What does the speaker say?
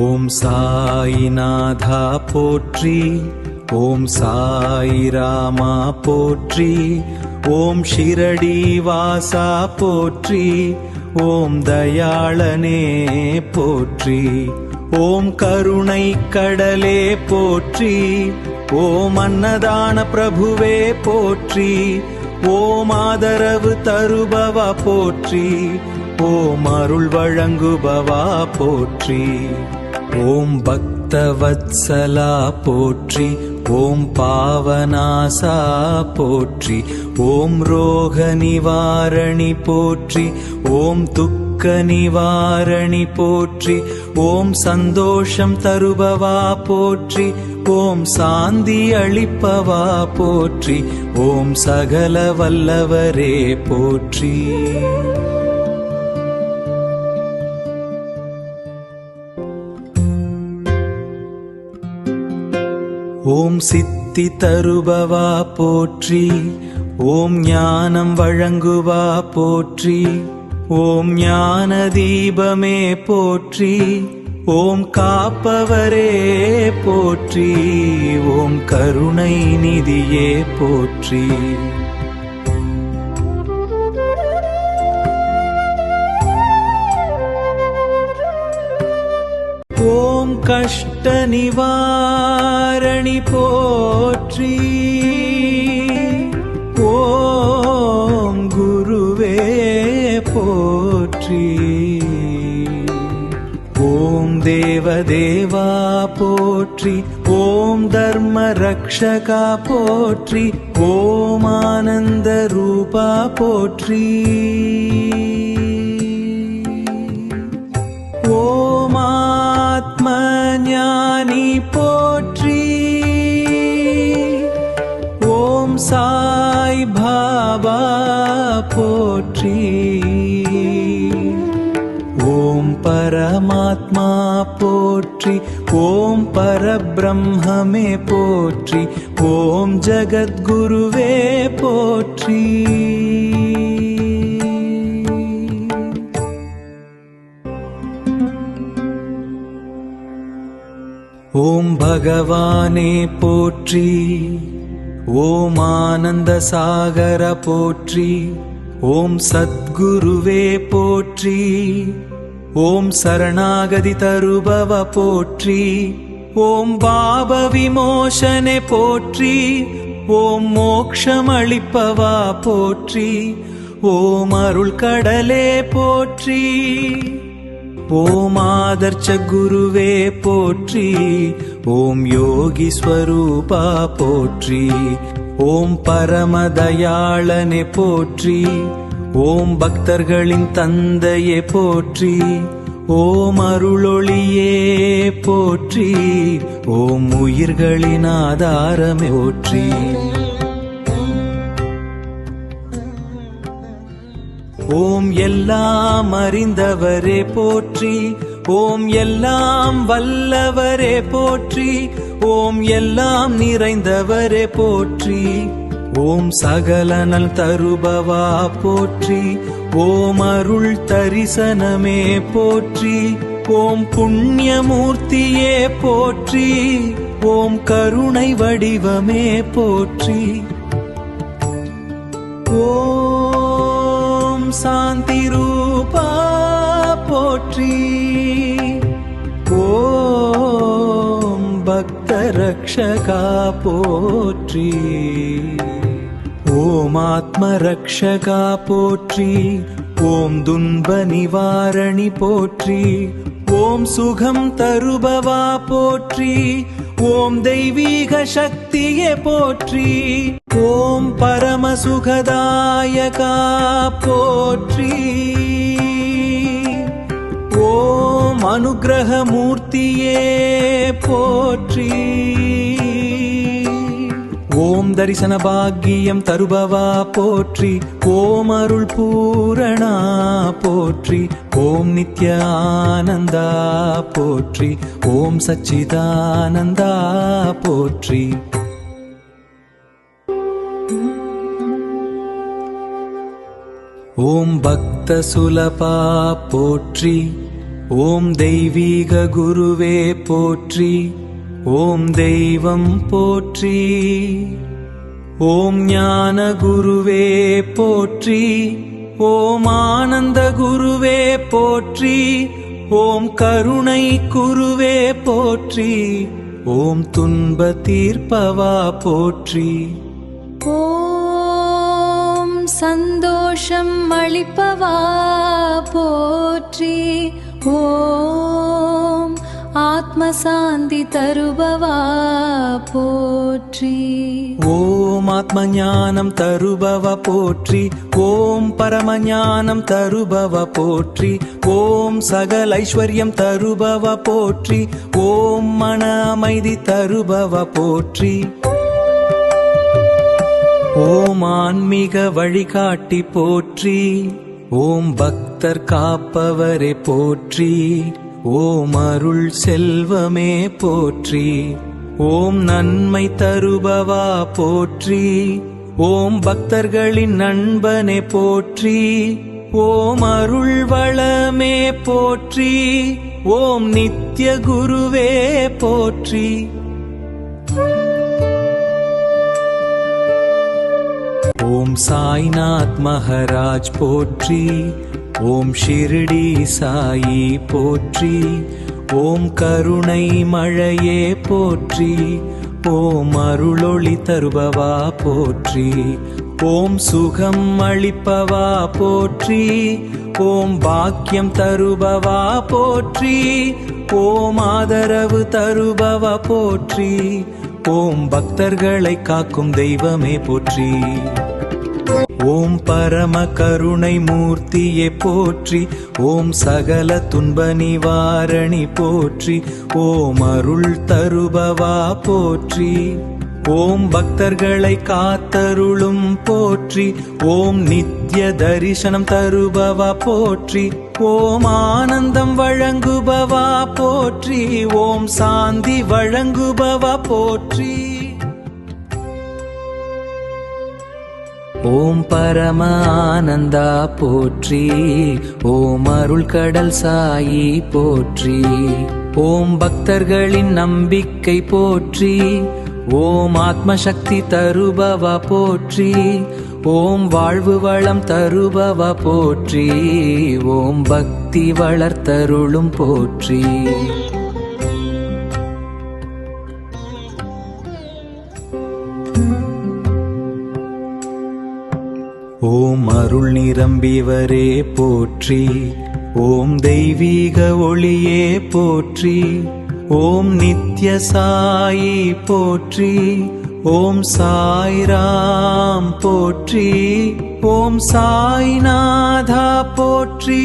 ஓம் சாயிநாதா போற்றி, ஓம் சாயிராமா போற்றி, ஓம் ஷிரடி வாசா போற்றி, ஓம் தயாளனே போற்றி, ஓம் கருணை கடலே போற்றி, ஓம் அன்னதான பிரபுவே போற்றி, ஓம் ஆதரவு தருபவா போற்றி, ஓம் அருள் வழங்குபவா போற்றி, ஓம் பக்தவத்சலா போற்றி, ஓம் பாவநாசா போற்றி, ஓம் ரோக நிவாரணி போற்றி, ஓம் துக்க நிவாரணி போற்றி, ஓம் சந்தோஷம் தருபவா போற்றி, ஓம் சாந்தி அளிப்பவா போற்றி, ஓம் சகல வல்லவரே போற்றி. ஓம் சித்தி தருபவா போற்றி, ஓம் ஞானம் வழங்குவா போற்றி, ஓம் ஞான தீபமே போற்றி, ஓம் காப்பவரே போற்றி, ஓம் கருணை நிதியே போற்றி. ஓம் கஷ்ட நிவாரணி போற்றி, ஓம் குருவே போற்றி, ஓம் தேவதேவா போற்றி, ஓம் தர்ம ரக்ஷகா போற்றி, ஓம் ஆனந்த ரூபா போற்றி, ஓம் ஆத்ம ஞானி போற்றி, ஓம் சாய் பாபா போற்றி, ஓம் பரமாத்மா போற்றி, ஓம் பரபிரம்மமே போற்றி, ஓம் ஜகத்குருவே போற்றி. ஓம் பகவானே போற்றி, ஓம் ஆனந்த சாகர போற்றி, ஓம் சத்குருவே போற்றி, ஓம் சரணாகதி தருபவ போற்றி, ஓம் பாப விமோசனே போற்றி, ஓம் மோக்ஷமளிப்பவா போற்றி, ஓம் அருள் கடலே போற்றி, ஓம் ஆதர்ச்ச குருவே போற்றி, ஓம் யோகி ஸ்வரூபா போற்றி, ஓம் பரமதயாளனே போற்றி, ஓம் பக்தர்களின் தந்தையே போற்றி, ஓம் அருளொளியே போற்றி, ஓம் உயிர்களின் ஆதாரமே போற்றி. ஓம் எல்லாம் அறிந்தவரே போற்றி, ஓம் எல்லாம் வல்லவரே போற்றி, ஓம் எல்லாம் நிறைந்தவரே போற்றி, ஓம் சகலனல் தருபவா போற்றி, ஓம் அருள் தரிசனமே போற்றி, ஓம் புண்ணியமூர்த்தியே போற்றி, ஓம் கருணை வடிவமே போற்றி, ஓம் சாந்தி ரூபா போற்றி, ஓம் பக்த ரக்ஷகா போற்றி, ஓம் ஆத்ம ரக்ஷகா போற்றி, ஓம் துன்ப நிவாரணி போற்றி, ஓம் சுகம் தருபவா போற்றி, ஓம் தெய்வீக சக்தியே போற்றி, ஓம் பரம சுகதாயகா போற்றி, ஓம் அனுக்கிரக மூர்த்தியே போற்றி, ஓம் தரிசன பாக்கியம் தருபவா போற்றி, ஓம் அருள் பூரணா போற்றி, ஓம் நித்ய ஆனந்தா போற்றி, ஓம் சச்சிதானந்தா போற்றி. ஓம் பக்த சுலபா போற்றி, ஓம் தெய்வீக குருவே போற்றி, ஓம் தெய்வம் போற்றி. ஓம் ஞான குருவே போற்றி, ஓம் ஆனந்த குருவே போற்றி, ஓம் கருணை குருவே போற்றி, ஓம் துன்ப தீர்ப்பவா போற்றி. ஓம் சந்தோஷம் அளிப்பவா போற்றி, ஓம் ஆத்மசாந்தி தருபவா போற்றி. ஓம் ஆத்ம ஞானம் தருபவ போற்றி, ஓம் பரமஞானம் தருபவ போற்றி, ஓம் சகல ஐஸ்வர்யம் தருபவ போற்றி, ஓம் மன அமைதி தருபவ போற்றி. ஓம் ஆன்மீக வழிகாட்டி போற்றி, ஓம் பக்தர் காப்பவரே போற்றி, ஓம் அருள் செல்வமே போற்றி, ஓம் நன்மை தருபவா போற்றி, ஓம் பக்தர்களின் நண்பனே போற்றி, ஓம் அருள் வளமே போற்றி, ஓம் நித்ய குருவே போற்றி. ஓம் சாய்நாத் மகாராஜ் போற்றி, ஓம் ஷிர்டி சாயி போற்றி, ஓம் கருணை மழையே போற்றி, ஓம் அருளொளி தருபவா போற்றி, ஓம் சுகம் அளிப்பவா போற்றி, ஓம் பாக்கியம் தருபவா போற்றி, ஓம் ஆதரவு தருபவா போற்றி, ஓம் பக்தர்களை காக்கும் தெய்வமே போற்றி. ஓம் பரம கருணை மூர்த்தியே போற்றி, ஓம் சகல துன்ப நிவாரணி போற்றி, ஓம் அருள் தருபவா போற்றி, ஓம் பக்தர்களை காத்தருளும் போற்றி, ஓம் நித்ய தரிசனம் தருபவா போற்றி, ஓம் ஆனந்தம் வழங்குபவா போற்றி, ஓம் சாந்தி வழங்குபவா போற்றி. ஓம் பரம ஆனந்தா போற்றி, ஓம் அருள் கடல் சாயி போற்றி, ஓம் பக்தர்களின் நம்பிக்கை போற்றி, ஓம் ஆத்மசக்தி தருபவா போற்றி, ஓம் வாழ்வு வளம் தருபவா போற்றி, ஓம் பக்தி வளர்த்தருளும் போற்றி. ஓம் அருள் நிரம்பிவரே போற்றி, ஓம் தெய்வீக ஒளியே போற்றி, ஓம் நித்ய சாயி போற்றி, ஓம் சாய்ராம் போற்றி, ஓம் சாய்நாதா போற்றி.